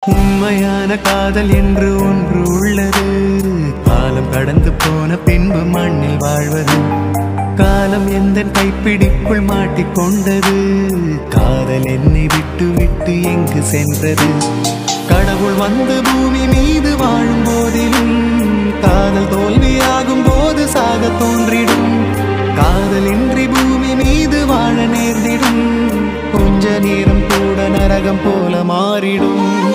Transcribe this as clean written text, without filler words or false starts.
உண்மையான காதல் என்று ஒன்று உள்ளது. காலம் கடந்து போன பின்பு மண்ணில் வாழ்வது. காலம் எந்த கைப்பிடிக்குள் மாட்டிக்கொண்டது. காதல் என்னை விட்டு விட்டு எங்கு சென்றது. கடவுள் வந்து பூமி மீது வாழும் போதிலும் காதல் தோல்வியாகும் போது சாக தோன்றிடும். காதலின்றி பூமி மீது வாழ நேர்ந்திடும். கொஞ்ச நேரம் கூட நரகம் போல மாறிடும்.